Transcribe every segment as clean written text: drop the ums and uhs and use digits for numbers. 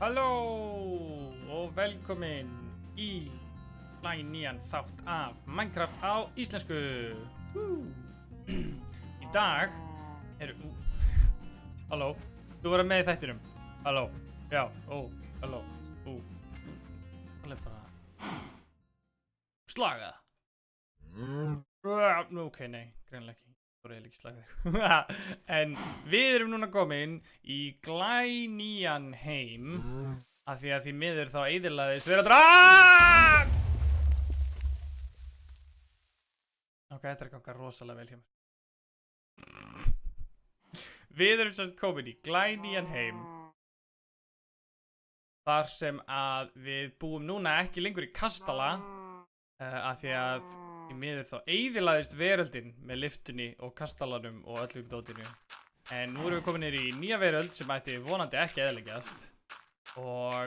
Halló og velkomin í nýjan þátt af Minecraft á íslensku. Í dag eru... Halló, þú verður með í þættinum. Halló, já, halló, alveg bara... Slaga það. Ok, nei, greinlega ekki. Það er ekki slagað þig. En við erum núna komin í glænýjan heim af því að því miður þá eyðilagðist veraldar. Ok, þetta er að ganga rosalega vel hjá mér. Við erum sérst komin í glænýjan heim þar sem að við búum núna ekki lengur í kastala af því að í miður þá eyðilagðist veröldin með lyftunni og kastalanum og öllum dótinu. En nú erum við komin í nýja veröld sem ætti vonandi ekki eyðileggjast. Og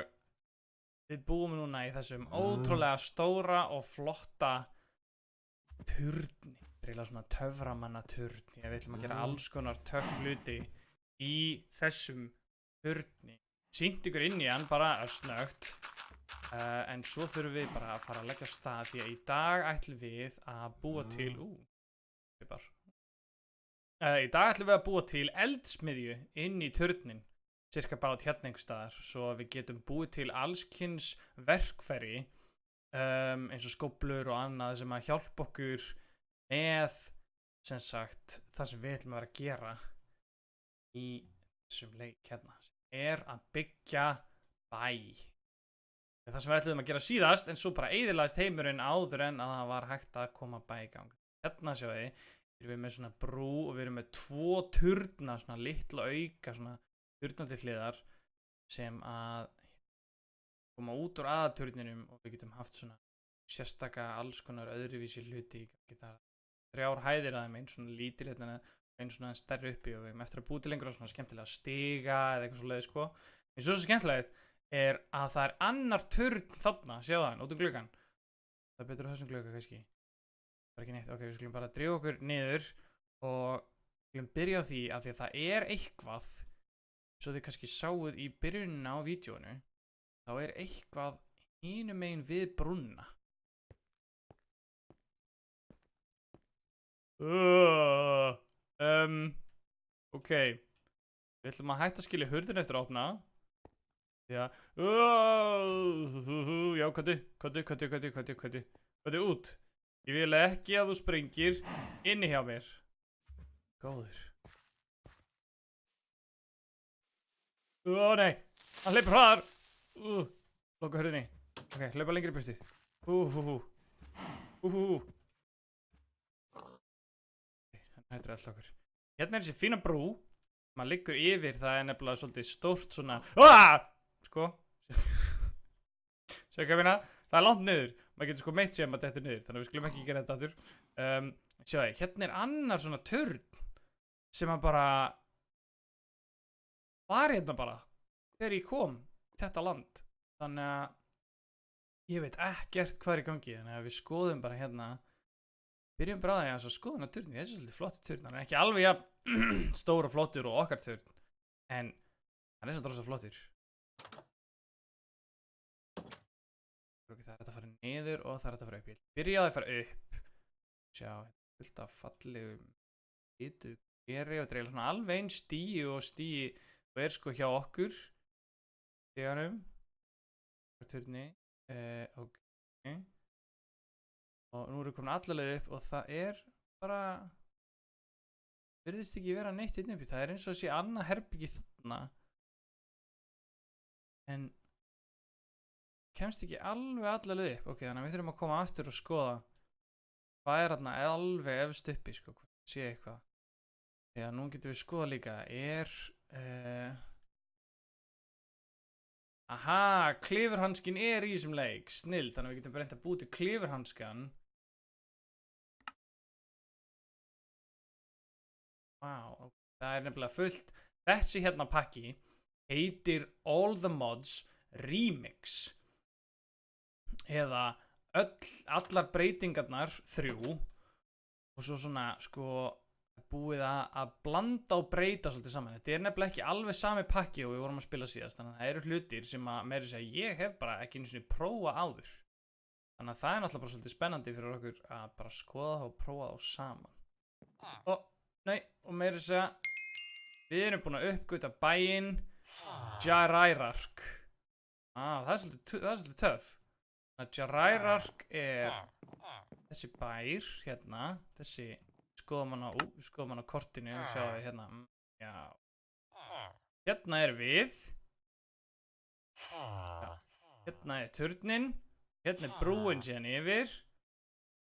við búum núna í þessum ótrúlega stóra og flotta turni. Eiginlega svona töframanna turni. Við ætlum að gera alls konar töff hluti í þessum turni. Sýnt ykkur inn í hann bara snöggt. En svo þurfum við bara að fara að leggja af stað því að í dag ætlum við að búa til í dag ætlum við að búa til eldsmiðju inn í turnin cirka bát hérna einhvers staðar svo við getum búið til allskyns verkfæri eins og skóflur og annað sem að hjálpa okkur með sem sagt það sem við ætlum að vera að gera í þessum leik hérna sem er að byggja bæ. Það sem við ætlum að gera síðast, en svo bara eyðilagðist heimurinn áður en að það var hægt að koma bæ í gang. Hérna sjáu þið, erum við með svona brú og við erum með 2 turna, svona litla auka, svona turna til hliðar sem að koma út úr aðalturninum og við getum haft svona sérstaka alls konar öðruvísi hluti. Það er 3 hæðir að þeim, einn svona lítil hérna, einn svona stærri uppi og við erum eftir að búa til lengur á svona skemmtilega stiga eða eitthvað svoleiðis sko. En svo skemmtilegt er að það er annar turn þarna, sjáðu hann, út um gluggann. Það er betur á þessum glugga kannski. Það er ekki neitt, ok, við skulum bara drífa okkur niður og við skulum byrja á því að það er eitthvað, svo þið kannski sáuð í byrjunina á vídeóinu, þá er eitthvað hinum megin við brúnna. Ok, við ætlum að hætta að skilja hurðina eftir að opna. Já, já, kottu út. Ég vil ekki að þú sprengir inni hjá mér. Góður. Ó nei, hann hleypur hraðar. Loka hurðinni. Ok, hleypa lengri í burtu. Hann hættur alltaf okkur. Hérna er þessi fína brú. Maður liggur yfir, það er nefnilega svolítið stórt svona. Sko, sjá hvað minna, það er langt niður, maður getur sko meitt sem að þetta er niður, þannig að við skulum ekki gera þetta aftur. Sjá þið, hérna er annar svona turn sem að bara var hérna bara þegar ég kom í þetta land, þannig að ég veit ekkert hvað er í gangi, þannig að við skoðum bara hérna, byrjum bara að því að skoðum að turni, þessi er svolítið flottur turn, hann er ekki alveg jafn stór og flottur og okkar turn, en hann er svo drosa flottur. Það er að fara niður og það er að fara upp. Ég byrjaði að fara upp. Sjá, fullt af fallegum litu gleri og dreila svona alveg einn stíi og er sko hjá okkur. Steganum. Turni. Ok. Og nú erum við komin allalega upp og það er bara virðist ekki vera neitt inn uppi. Það er eins og sé annað herbyggi þarna. En kemst ekki alveg allalega upp. Ok, þannig að við þurfum að koma aftur og skoða hvað er þarna alveg efst uppi, sko, hvað sé eitthvað. Þegar nú getum við skoða líka, aha, klifurhanskin er í þessum leik, snill, þannig að við getum bara reynt að búa til klifurhanskan. Vá, það er nefnilega fullt. Þessi hérna pakki heitir All the Mods Remix. Eða allar breytingarnar 3 og svo svona sko búið að blanda og breyta svolítið saman. Þetta nefnilega ekki alveg sami pakki og við vorum að spila síðast, þannig að það eru hlutir sem að meira segja ég hef bara ekki einu sinni prófa áður. Þannig að það náttúrulega bara svolítið spennandi fyrir okkur að bara skoða það og prófa það saman. Og meira segja, við erum búin að uppgöta bæinn Jarairark. Það er svolítið töff. Jarairark þessi bær hérna, þessi skoðum hann á kortinu og sjáum við hérna, já. Hérna við. Já. Hérna turnin, hérna brúin síðan yfir.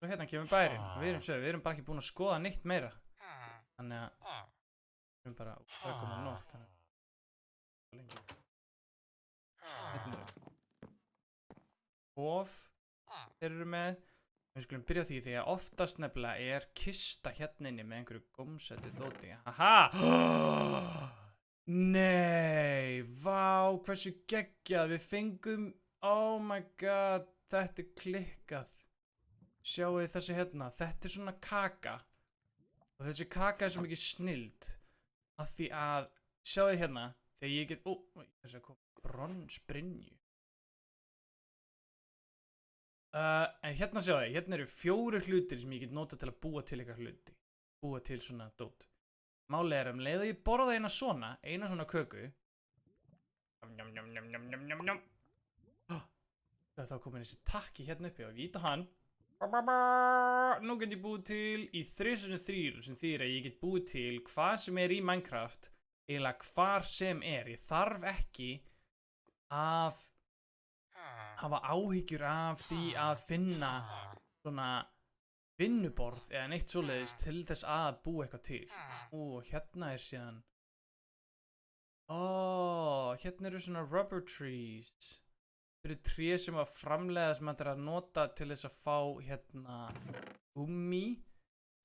Og hérna kemur bærinn. Við erum bara ekki búin að skoða neitt meira. Þannig að við erum bara, það er komið nótt. Hérna Hof, þeir eru með. Við skulum byrja á því því að oftast nefnilega kista hérna inni með einhverju gómsættu dóti. Haha! Nei, vá, hversu geggjað við fengum, oh my god, þetta klikkað. Sjáu þið þessi hérna, þetta svona kaka. Og þessi kaka svo mikið snilld. Af því að, sjáu þið hérna, þegar ég get, þessi að koma bronsbrynju. En hérna sjáu þið, hérna eru 4 hlutir sem ég get notað til að búa til eitthvað hluti. Búa til svona dót. Málið leið að ég borða eina svona köku. Það er þá komin þessi takki hérna uppi og ég ít á hann. Nú get ég búið til í 3x3 sem þýðir að ég get búið til hvað sem í Minecraft, eiginlega hvar sem Ég þarf ekki að hafa áhyggjur af því að finna svona vinnuborð eða neitt svoleiðis til þess að búa eitthvað til. Hérna síðan. Hérna eru svona rubber trees. Þetta eru tré sem að framleiða sem þetta að nota til þess að fá hérna gummi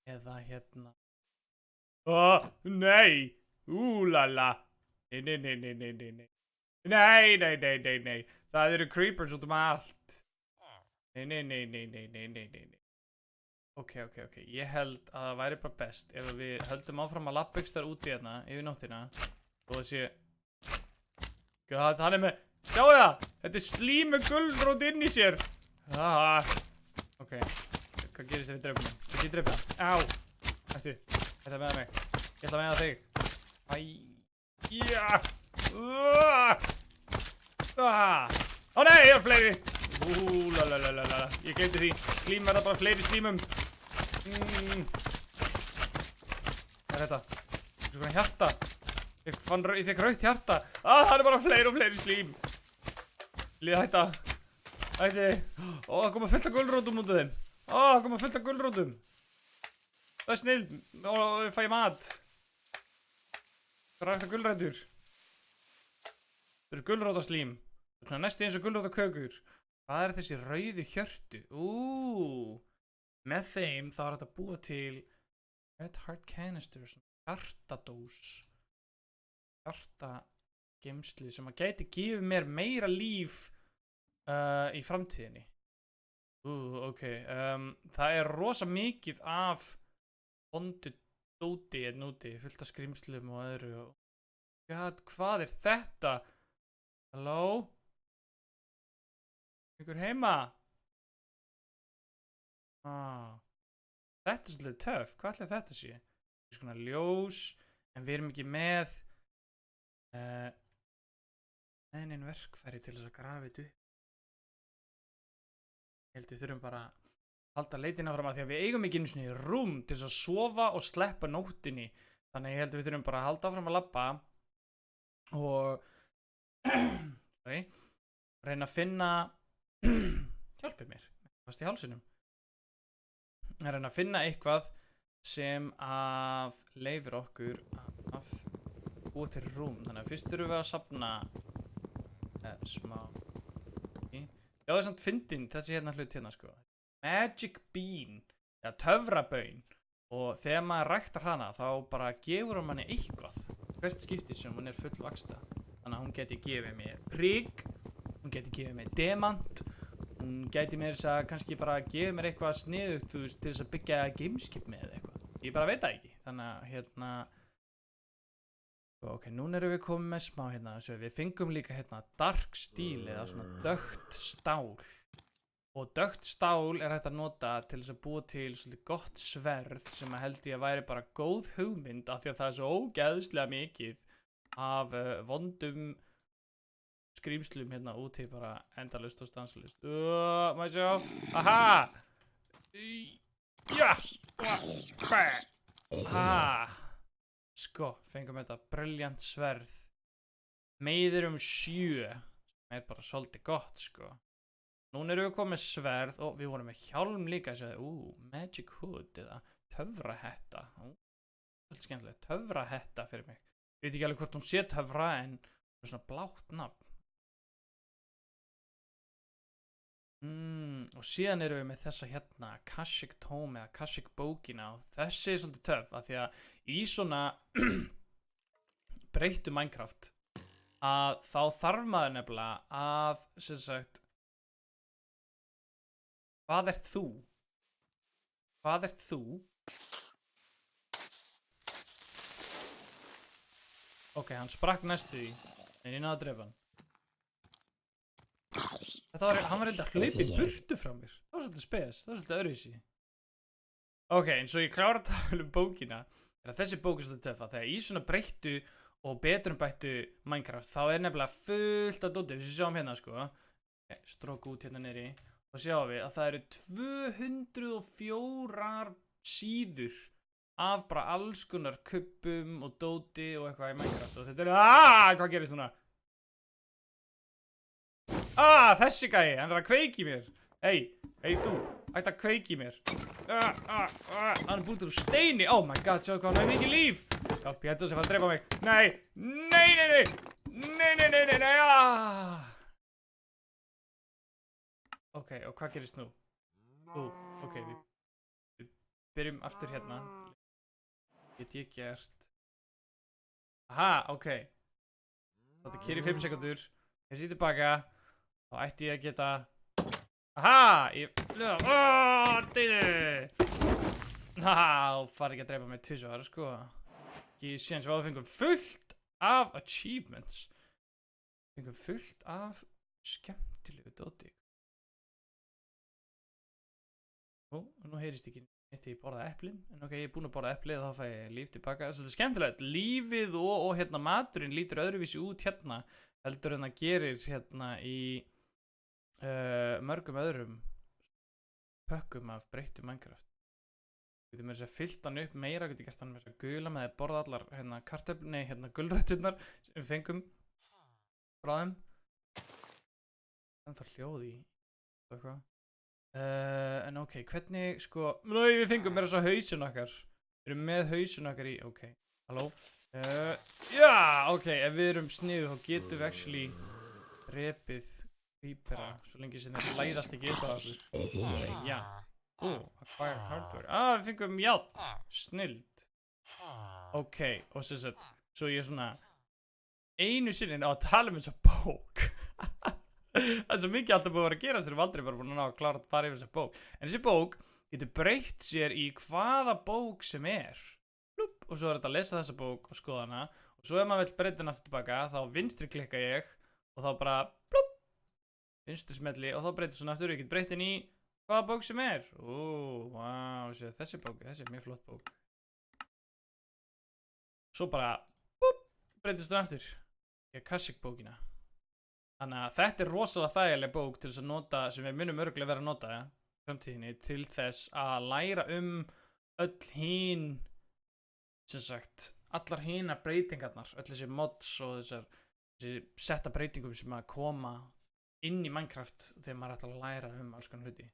eða hérna. Nei! Úlala! Nei. Nei. Það eru creepers út allt. Nei. Ok. Ég held að það væri bara best ef við höldum áfram að labba ykkur þar úti hérna yfir nóttina og það sé. God, hann með. Sjáu það! Þetta slím með gulrót inn í sér. Ok. Hvað gerist ef við dreipum hann? Ekki dreipa hann. Á! Ættu. Þetta með mig. Ég ætla að meða þig. Nei, ég fleiri. Lalalala. Ég gleymdi því. Slím verða bara fleiri slímum. Hvað er þetta? Það er svona hjarta. Ég fekk rautt hjarta. Það er bara fleiri og fleiri slím. Líða hætta. Það koma fullt af gulrótum út af þeim. Það koma fullt af gulrótum. Það er snilld. Og fæ ég mat. Það er hægt að gulrætur. Það eru gulrótaslím. Það er næstu eins og gulrótakökur. Hvað er þessi rauðu hjörtu? Með þeim þá er þetta að búa til Red Heart Canisters. Hjartadós. Hjartageymslu sem að gæti gefið mér meira líf í framtíðinni. Ok. Það er rosa mikið af vondu dóti hérna úti. Fullt af skrimslum og öðru. God, hvað er þetta? Halló? Ykkur heima? Þetta er svolítið töff. Hvað ætli þetta sé? Það er svona ljós, en við erum ekki með nein verkfæri til þess að grafa þetta upp. Ég held við þurfum bara að halda leitina fram að því að við eigum ekki einu svona rúm til þess að sofa og sleppa nóttinni. Þannig ég held við þurfum bara að halda áfram að labba og reyna að finna hjálpið mér, fast í hálsinum. Reyna að finna eitthvað sem að leyfir okkur að búa til rúm. Þannig að fyrst þurfum við að safna smá. Já, það er samt fyndin, þessi hérna hlut hérna sko. Magic bean, eða töfrabaun. Og þegar maður ræktar hana þá bara gefur hún manni eitthvað. Hvert skipti sem hún er fullvaxta. Þannig að hún geti gefið mér prik, hún geti gefið mér demant, hún geti mér þess að kannski bara gefið mér eitthvað sniðugt, þú veist, til þess að byggja gameskip með eða eitthvað. Ég bara veit það ekki. Þannig að, hérna, ok, núna erum við komið með smá, hérna, svo við fengum líka, hérna, dark steel eða svona dökkt stál. Og dökkt stál hægt að nota til þess að búa til svolítið gott sverð sem að held ég að væri bara góð hugmynd af því að það er svo ógeðslega mikið af vondum skrýmslum hérna úti bara endalaust og stanslaust. Má ég sjá? Aha! Já! Ha! Sko, fengum þetta briljant sverð. Meiðir 7. Sem er bara svolítið gott, sko. Núna erum við komið með sverð og við vorum með hjálm líka sem magic hood eða töfrahetta. Svolítið skemmtilegt, töfrahetta fyrir mig. Ég veit ekki alveg hvort hún sé töfra en það er svona blátt nafn. Og síðan erum við með þessa hérna Akashic Tome eða Akashic bókina og þessi er svolítið töff af því að í svona breyttu Minecraft að þá þarf maður nefnilega að, sem sagt, hvað ert þú? Hvað ert þú? Ok, hann sprakk næstu því. En ég náði að drepa hann. Hann var reynda að hlaupa í burtu frá mér. Það var svolítið spes, það var svolítið öðruvísi. Ok, eins og ég klára að tala um bókina. Þessi bók er svolítið töff að þegar í svona breyttu og beturumbættu Minecraft þá er nefnilega fullt af dóti. Við sjáum hérna, sko. Strók út hérna neri. Og sjáum við að það eru 204 síður af bara alls konar kubbum og dóti og eitthvað í Minecraft og þetta er hvað gerist núna? Þessi gæi, hann er að kveiki mér. Hey þú, ætti að kveiki mér. Hann er búinn úr steini. Oh my god, sjáu hvað hann hefur mikið líf. Hjálp, ég hætti þess að fara að drepa mig. Nei. Ok, og hvað gerist nú? Ok, við byrjum aftur hérna. Get ég gert? Aha, ok. Þetta keyrir í 5 sekundur. Ég sé tilbaka. Þá ætti ég að geta... Aha! Þá farið ekki að drepa mig 2 svar, sko. Ekki síðan sem við fengum fullt af achievements. Fengum fullt af skemmtilegu dóti. Nú heyrist ekki neitt ég borða eplin. En ok, ég er búinn að borða eplið og þá fæ ég líf tilbaka. Það er svolítið skemmtilegt. Lífið og hérna maturinn lítur öðruvísi út hérna heldur en það gerir hérna í mörgum öðrum pökkum af breyttu Minecraft. Getur með þess að fyllt hann upp meira, getur gert hann með þess að gula með að borða allar hérna kartöflur, nei hérna gulræturnar sem við fengum frá þeim. Það hljóð í eitthvað. En ok, hvernig sko, við fengum meira svo hausin okkar. Við erum með hausin okkar í, ok, halló. Já, ok, ef við erum sniðu þá getum við actually repið creepera svo lengi sem það læðast ekki upp á okkur. Já. Acquire hardware. Við fengum járn. Snilld. Ok, og sem sagt, svo ég svona einu sinni á að tala um þessa bók. Það er svo mikið alltaf búið að vera að gera, þeir eru aldrei bara búin að ná að klára að fara yfir þessa bók. En þessi bók getur breytt sér í hvaða bók sem er. Og svo er þetta að lesa þessa bók og skoða hana. Og svo ef maður vill breyta hana aftur tilbaka, þá vinstri klikka ég og þá bara blúp, vinstri smelli og þá breytist svona aftur. Ég get breytt henni í hvaða bók sem er. Wow, þessi bók, þessi er mjög flott bók. Svo bara blúp, breytist hana aftur. Í Akashic bókina. Þannig að þetta er rosalega þægileg bók til þess að nota, sem við munum örgulega vera að nota í framtíðinni, til þess að læra öll hín, sem sagt, allar hínar breytingarnar, öll þessi mods og þessi setta breytingum sem að koma inn í Minecraft þegar maður ætlar að læra alls konar hluti.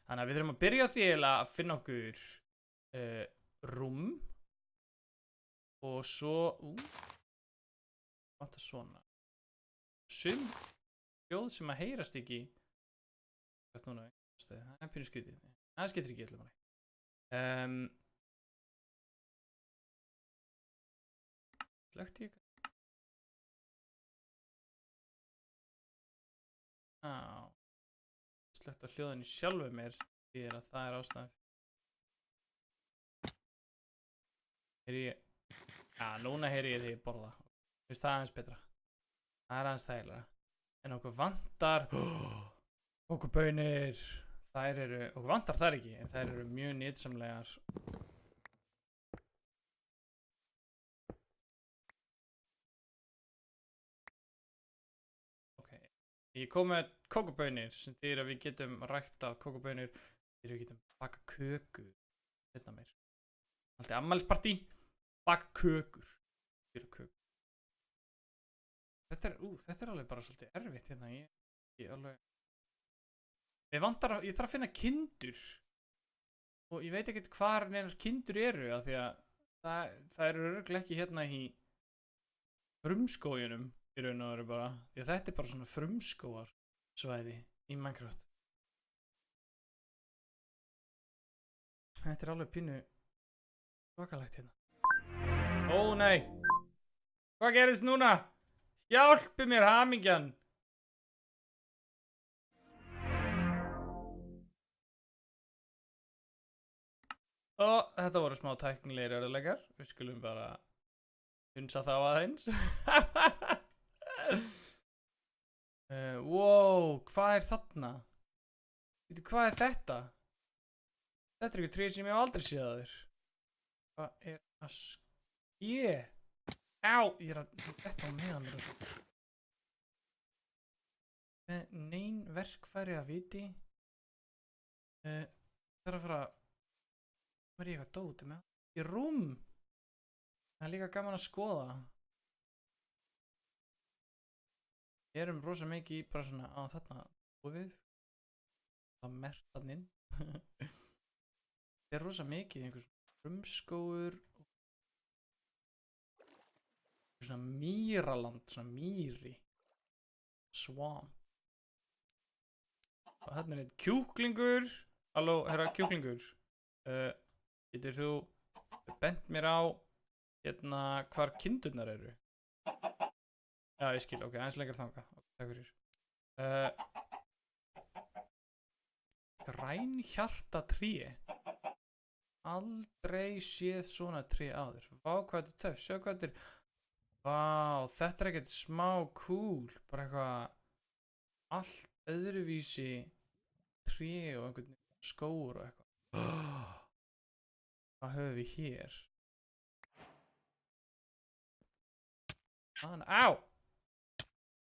Þannig að við þurfum að byrja á því að finna okkur rúm og svo, þetta svona. Sum hljóð sem að heyrast ekki núna, það er pínu skrítið. Það skiptir ekki allir máli. Slökkti ég? Slökkt á hljóðinu sjálfu mér því að það er ástæðan. Heyri ég... Já, núna heyri ég þig borða. Finnst það aðeins betra. Það er aðeins þægilega. En okkur vantar... Kókóbaunir. Þær eru... Okkur vantar þær ekki, en þær eru mjög nytsamlegar. Ok. Ég kom með kókóbaunir, sem þýðir að við getum ræktað kókóbaunir. Þýðir að við getum baka köku. Hérna meir. Alltaf afmælispartí. Baka kökur. Fyrir köku. Þetta er alveg bara svolítið erfitt hérna. Ég alveg... Ég þarf að finna kindur. Og ég veit ekkert hvar neinar kindur eru, af því að það eru örugglega ekki hérna í frumskóginum í raun og veru bara. Því að þetta er bara svona frumskógarsvæði í Minecraft. Þetta er alveg pínu svakalegt hérna. Ó nei! Hvað gerist núna? Hjálpi mér hamingjan! Og þetta voru smá tæknilegir örðuleikar. Við skulum bara hunsa þá aðeins. Wow, hvað er þarna? Veitu, hvað er þetta? Þetta er eitthvað tré sem ég hef aldrei séð að þér. Hvað er að ske? Á, ég er að þetta á meðan mér og svo. Með nein verkfæri að viti. Það er að fara... Hvað er ég eitthvað dóti með? Í rúm! Það er líka gaman að skoða. Við erum rosa mikið í bara svona á þarna búið. Það merkt þarna inn. Það er rosa mikið í einhvers frumskógur. Svona mýraland, svona mýri. Swamp. Og þarna er einn kjúklingur. Halló, herra kjúklingur. Getur þú bent mér á hérna hvar kindurnar eru? Já, ég skil, ok, aðeins lengur þangað. Takk fyrir. Grænhjarta tré. Aldrei séð svona tré áður. Vá, hvað þetta er töff, sjá hvað þetta er. Vá, þetta er ekkert smá cool. Bara eitthvað allt öðruvísi tré og einhvern skógur og eitthvað. Hvað höfum við hér? Á!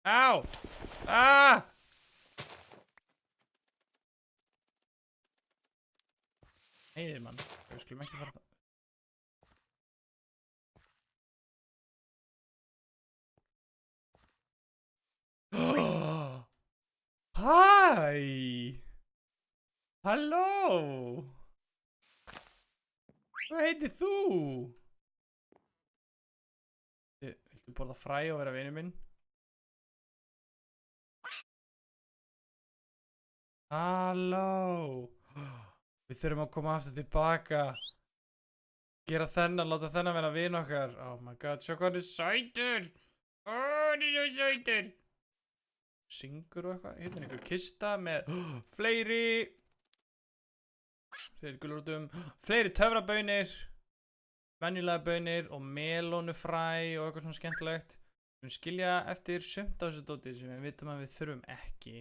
Á! Ah! Heiðir mann, við skulum ekki fara það. Hæ! Halló! Hvað heitir þú? Viltu borða fræ og vera vinur minn? Halló! Við þurfum að koma aftur tilbaka. Gera þennan, láta þennan vera vin okkar. Oh my god, sjá hvað hann er sætur! Ó, hann er svo sætur! Syngur og eitthvað. Hérna er einhver kista með fleiri gulrótum, fleiri töfrabaunir, venjulega baunir og melónufræ og eitthvað svona skemmtilegt. Við skilja eftir sumt á þessu dóti sem við vitum að við þurfum ekki,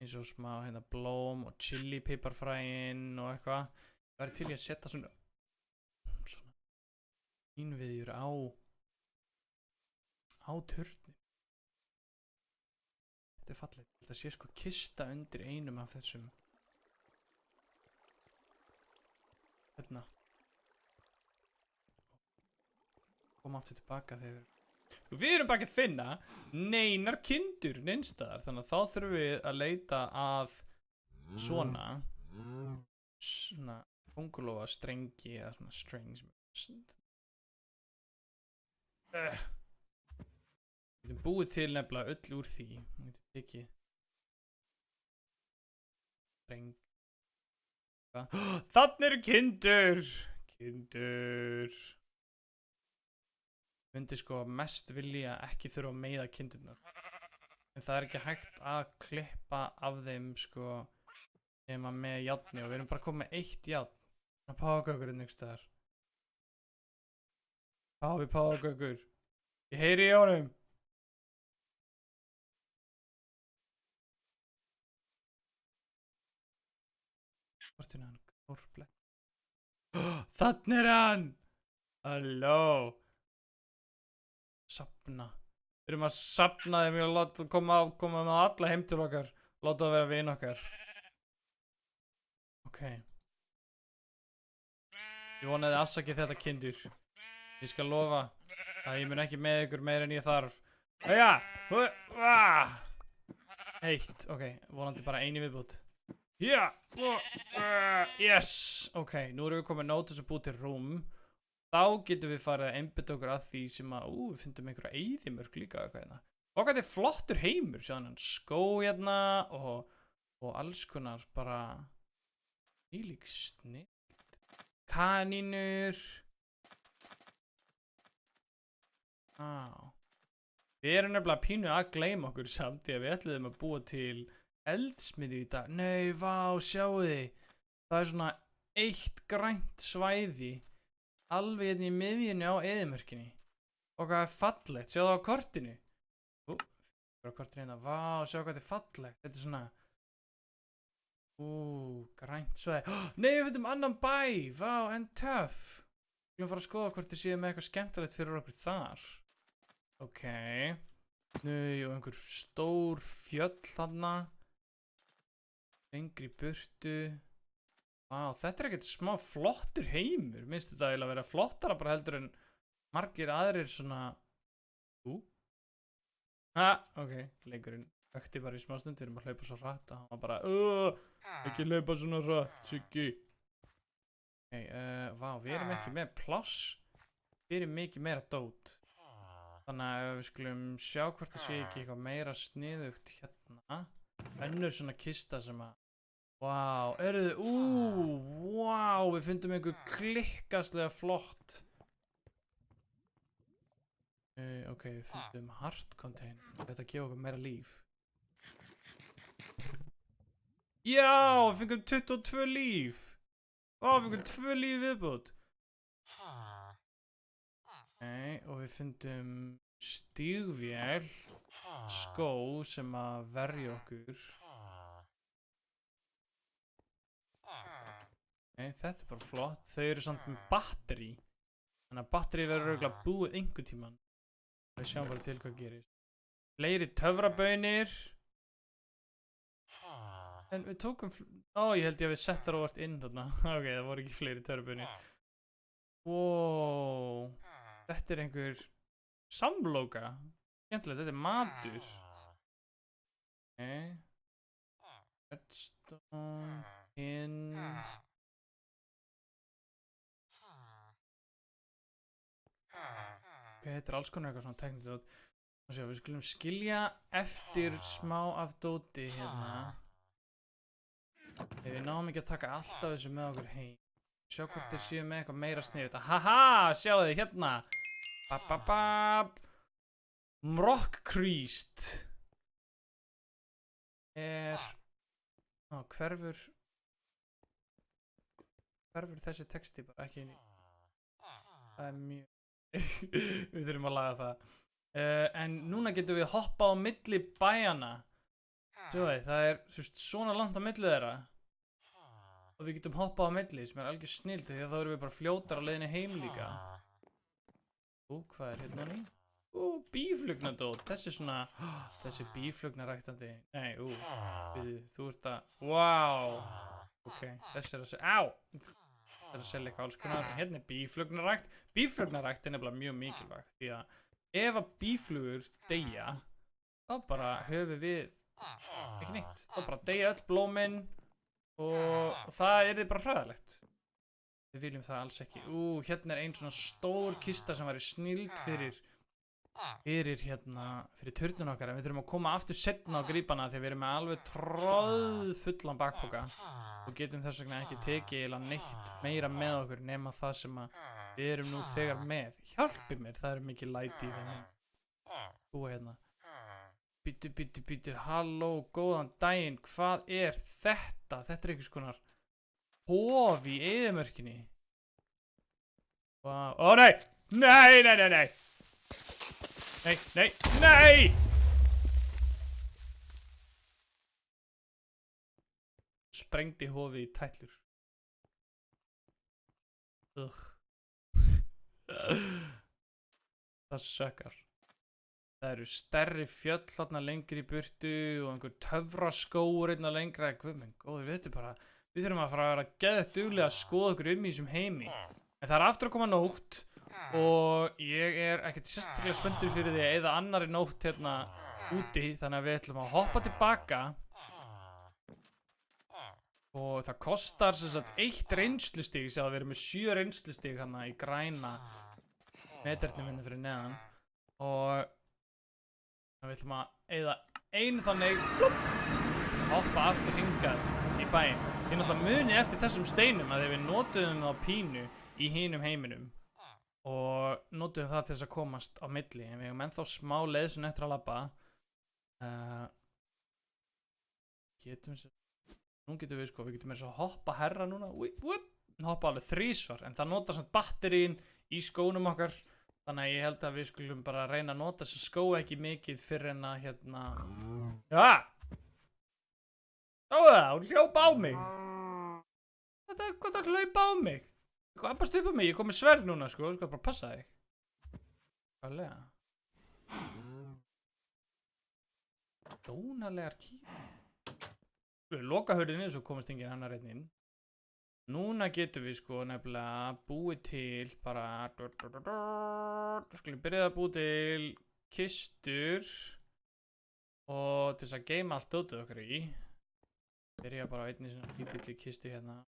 eins og smá hérna blóm og chili piparfræin og eitthvað. Það væri til í að setja svona innviðjur á turnin. Þetta er fallegt. Þetta sé sko kista undir einum af þessum. Hérna. Koma aftur tilbaka þegar við erum bara ekki að finna neinar kindur neinstaðar, þannig að þá þurfum við að leita að svona kóngulóa strengi eða svona strings. Við getum búið til nefnilega öll úr því. Við getum tekið streng. Þarna eru kindur! Kindur! Ég myndi sko mest vilja ekki þurfa að meiða kindurnar. En það er ekki hægt að klippa af þeim sko nema með járni og við erum bara komið með 1 járn. Það páka okkur einhvers staðar. Páfagaukur. Ég heyri í honum. Hvort hann kórple. Þannig hann. Halló. Safna. Við erum að safna þeim og láta koma með alla heim til okkar. Láta það vera vin okkar. Ok. Ég vonaði afsakið þetta kindur. Ég skal lofa að ég mun ekki með ykkur meira en ég þarf. Jæja! Eitt, ok, vonandi bara eini viðbútt. Já! Yes! Ok, nú erum við komið nóg til þess að búa til rúm. Þá getum við farið að einbytta okkur að því sem að, við fundum einhverja eyðimörk líka eitthvað hérna. Og hvað þetta er flottur heimur, sjáðan hann skó hérna og alls konar bara ílík snill. Kanínur. Við erum nefnilega pínu að gleyma okkur samt því að við ætluðum að búa til eldsmiðju í dag. Nei, vá, sjáu þið. Það er svona eitt grænt svæði alveg hérna í miðjunni á eyðimörkinni. Og hvað er fallegt, sjáu það á kortinu. Kortinu hérna, vá, sjáu hvað þetta er fallegt. Þetta er svona grænt svæði. Nei, við finnum annan bæ, vá, en töff. Við viljum fara að skoða hvort þið séu með eitthvað skemmtilegt fyrir okkur þar. Ok. Nú, og einhver stór fjöll þarna. Lengri burtu. Vá, þetta er ekkert smá flottur heimur. Minnst þetta eiginlega að vera flottara bara heldur en margir aðrir svona. Ok, leikurinn ökti bara í smástund, við erum að hlaupa svo hratt og hann var bara, ekki hlaupa svona hratt, Siggi. Ok, vá, við erum ekki með pláss fyrir mikið meira dót. Þannig að við skulum sjá hvort það sé ekki eitthvað meira sniðugt hérna. Önnur svona kista sem að, vá, vá, við fundum einhver klikkaslega flott. Ok, við fundum heart container. Þetta gefa okkur meira líf. Já, við fengum 22 líf. Vá, við fengum 2 líf viðbútt. Ok, og við fundum stígvél, skó sem að verja okkur. Ok, þetta er bara flott. Þau eru samt með batteri. Þannig að batteri verður örugglega búið einhvern tímann. Við sjáum bara til hvað gerist. Fleiri töfrabaunir. En við tókum... ég held ég að við settar óvart inn þarna. Ok, það voru ekki fleiri töfrabaunir. Wow. Þetta er einhver samloka. Skemmtilegt, þetta er matur. Ok. Redstone. Inn. Ok, þetta er alls konar eitthvað svona teknidót. Við skulum skilja eftir smá af dóti hérna. Við náum ekki að taka allt af þessu með okkur heim. Sjá hvort þið séu með eitthvað meira sniðugt. Haha, sjáu þið hérna. Mrokkkrýst. Hverfur þessi texti bara ekki inn í. Það er mjög... Við þurfum að laga það. En núna getum við hoppað á milli bæjana. Sjáðu, það er svona langt á milli þeirra. Og við getum hoppað á milli sem er algjör snillt því að þá erum við bara fljótar á leiðinni heim líka. Hvað er hérna ný? Býflugnadót. Þessi svona, þessi býflugnaræktandi. Nei, þú ert að, wow. Ok, þessi er að segja, það er að selja eitthvað alls konar. Hérna er býflugnarækt. Býflugnarækt er nefnilega mjög mikilvægt því að ef að býflugur deyja, þá bara höfum við ekki neitt. Þá bara deyja öll blómin og það yrði bara hræðilegt. Við viljum það alls ekki. Hérna er ein svona stór kista sem væri snilld fyrir turnun okkar. En við þurfum að koma aftur seinna á grípana því að við erum með alveg troðfullan bakpoka og getum þess vegna ekki tekið eða neitt meira með okkur nema það sem að við erum nú þegar með. Hjálpi mér, það er mikið læti í þeim. Hérna. Bíddu, halló, góðan daginn, hvað er þetta? Þetta er einhvers konar hof í eyðimörkinni. Ó nei, Nei, nei, nei, nei. Nei, nei, nei! Sprengdi hofið í tætlur. Það sökkar. Það eru stærri fjöll þarna lengri í burtu og einhver töfraskógur einna lengra. Guð minn góður, við þurfum að fara að vera geðveikt duglega að skoða okkur í þessum heimi. En það er aftur að koma nótt og ég er ekkert sérstaklega spenntur fyrir því að eyða annarri nótt hérna úti, þannig að við ætlum að hoppa tilbaka. Og það kostar sem sagt 1 reynslustig, sér að við erum með 7 reynslustig hérna í græna meternum hérna fyrir neðan. Og við ætlum að eyða einu þannig hoppa aftur hingað í bæinn. Ég náttúrulega muni eftir þessum steinum að við notuðum þá pínu í hinum heiminum og notuðum það til þess að komast á milli, en við hefum ennþá smá leiðsun eftir að labba. Nú getum við við getum eins og hoppa herra núna, hoppa alveg 3 svar, en það notar samt batterín í skónum okkar, þannig að ég held að við skulum bara reyna að nota þessa skó ekki mikið fyrir en að hérna... Ja! Sjáu það, hún hljópa á mig! Hvað það hlaupa á mig? Hvað bara stupa mig, ég kom með sverð núna sko bara passa þig. Hvaðlega? Dónalegar kýr. Við loka hurðinni svo komast enginn annar einn inn. Núna getum við nefnilega búið til bara... Skulum byrja að búið til kistur og til þess að geyma allt dótið okkar í. Byrja bara á einni svona lítilli kistu hérna.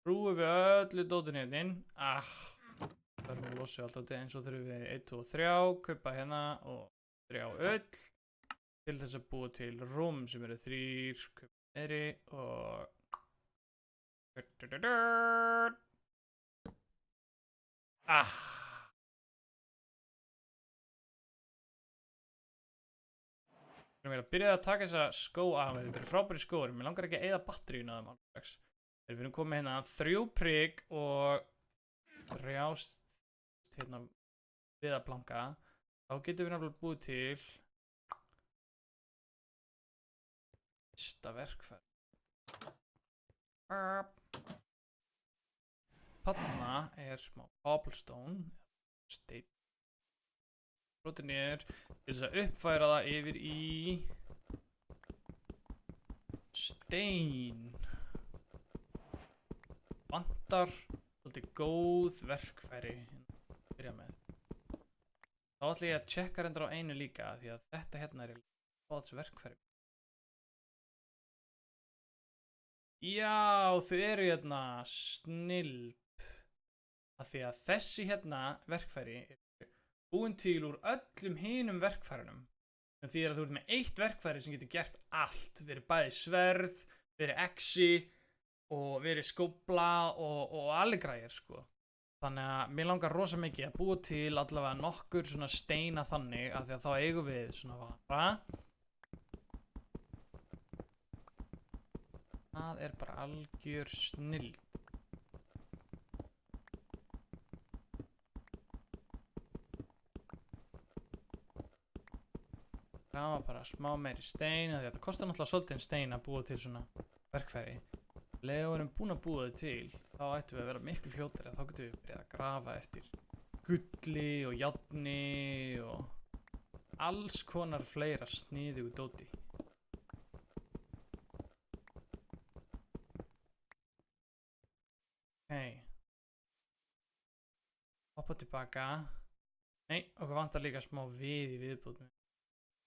Rúum við öllu dótinu hérna inn. Það erum við losið allt dótið, eins og þurfum við 1, 2 og 3, kaupa hérna og 3 öll. Til þess að búa til rúm sem eru 3, kaupa neyri og... Við erum að byrja að taka þessa skó af, þetta eru frábæri skóður, mér langar ekki að eyða batteríun á þeim alveg. Við erum komið hérna 3 prigg og rjást hérna við að planka. Þá getum við náttúrulega búið til fyrsta verkfæri. Þarna er smá cobblestone, steinn. Brotin niður til þess að uppfæra það yfir í stein. Vantar svolítið góð verkfæri að byrja með. Þá ætla ég að checka reyndar á einu líka því að þetta hérna er báðs verkfæri. Já, þau eru hérna snilld. Af því að þessi hérna verkfæri er búin til úr öllum hinum verkfærunum. En því að þú ert með 1 verkfæri sem getur gert allt. Verið bæði sverð, verið exi og verið skófla og alveg græjur sko. Þannig að mér langar rosa mikið að búa til allavega nokkur svona steina þannig af því að þá eigum við svona vara. Það er bara algjör snilld. Það var bara smá meiri stein, þetta kostar náttúrulega svolítið stein að búa til svona verkfæri. Þegar við erum búin að búa þau til, þá ættum við að vera miklu fljótari, þá getum við byrjað að grafa eftir gulli og járni og alls konar fleira sniðugu dóti. Hoppa tilbaka. Nei, okkur vantar líka smá við í viðbúð.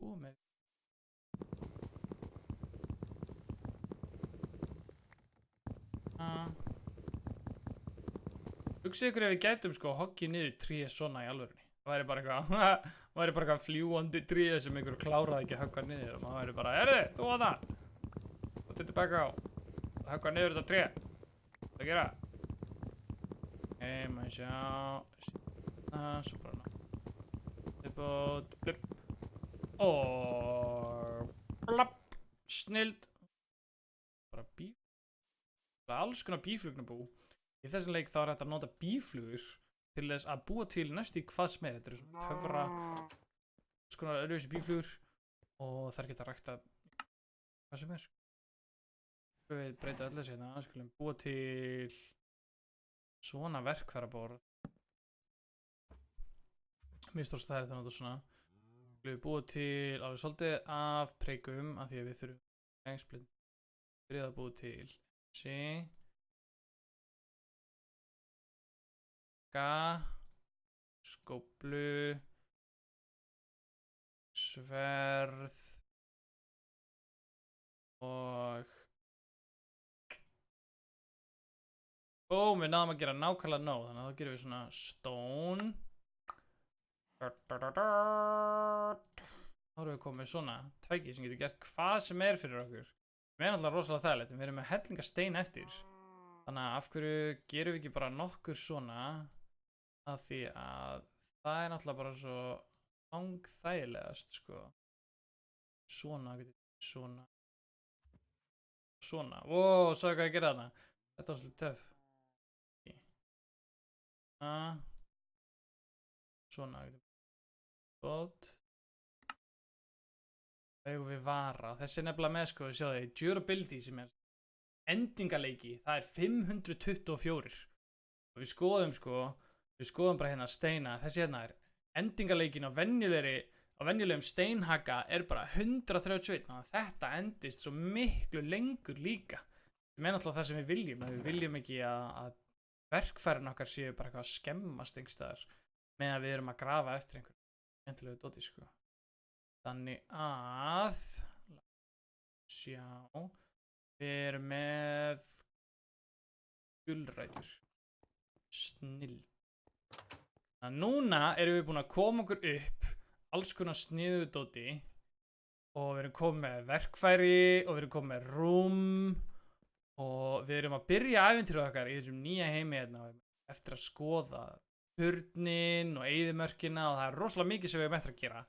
Með. Hugsið ykkur ef við gætum hoggið niður tríð svona í alvörunni. Það væri bara eitthvað fljúandi tríð sem ykkur kláraði ekki að höggva niður og maður væri bara, heyrðu, þú á það! Og til tilbaka á. Höggva niður þetta tríð. Það gera. Maður sjá. Svo bara ná. Viðbúð, blipp. Og blapp, snilld. Bara alls konar bíflugnabú. Í þessum leik þá er hægt að nota bíflugur til þess að búa til næstu í hvað sem þetta eru svona töfra skonar öðruvísi býflugur og þær geta ræktað hvað sem við breyta öllu þessi hérna, skulum búa til svona verkfæraborð mjög stór stæðir þannig að svona við búa til alveg svolítið af preikum af því að við þurfum byrjað að búa til skóflu sverð og við náðum að gera nákvæmlega nóg þannig að þá gerum við svona stone þá erum við komið svona tæki sem getur gert hvað sem fyrir okkur við erum alltaf rosalega þægilegt en við erum með hellinga stein eftir þannig að af hverju gerum við ekki bara nokkur svona af því að það náttúrulega bara svo langþægilegast sko svona svona wow, svo hvað ég gerði þarna þetta var svolítið töff svona gott þegar við vara þessi nefnilega með sko sjáðu þið durability sem endingaleiki það 524 og við skoðum bara hérna steina þessi hérna endingaleikin á venjulegum steinhaka bara 131 þannig að þetta endist svo miklu lengur líka sem náttúrulega það sem við viljum ekki að verkfærin okkar séu bara eitthvað að skemmast einhverstaðar með að við erum að grafa eftir einhverju skemmtilegu dóti sko þannig að sjá við erum með gulrætur snill þannig að núna erum við búin að koma okkur upp alls konar sniðugu dóti og við erum komið með verkfæri og við erum komið með rúm og við erum að byrja ævintýrið okkar í þessum nýja heimi hérna eftir að skoða turnin og eyðimörkina og það rosalega mikið sem við erum eftir að gera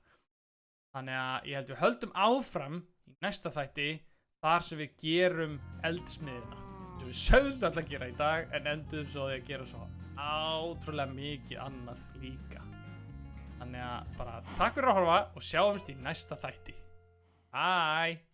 þannig að ég held við höldum áfram í næsta þætti þar sem við gerum eldsmiðjuna sem við sögðum alltaf að gera í dag en endum svo að gera svo átrúlega mikið annað líka þannig að bara takk fyrir að horfa og sjáumst í næsta þætti bye